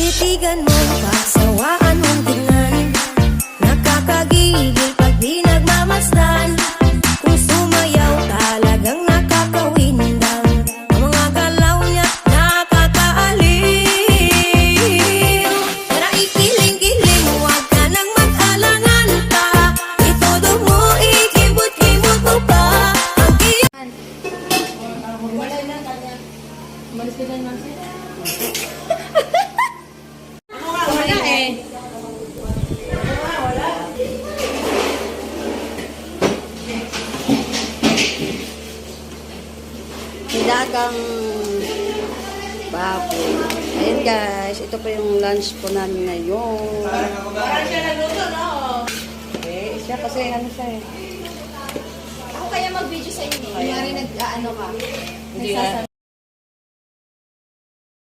Titigan mo, pagsawaan mong tingnan. Nakakagigil pag di nagmamasdan. Kung sumayaw talagang nakakawindang. Ang mga galaw niya nakakaaliw. Tara ikiling-kiling, huwag ka nang mag-alangan pa. Itodo mo, ikibot-kibot mo pa. Ang iyong Walay na kanya. Umalis ka na natin. Wala eh. Wala. Nilagang baboy. Ayan guys, ito pa yung lunch po namin ngayon. Parang siya nagluto, no? Eh, siya kasi ano siya eh. Ako kaya mag-video sa inyo. Kaya nag-ano ka. Hindi nga.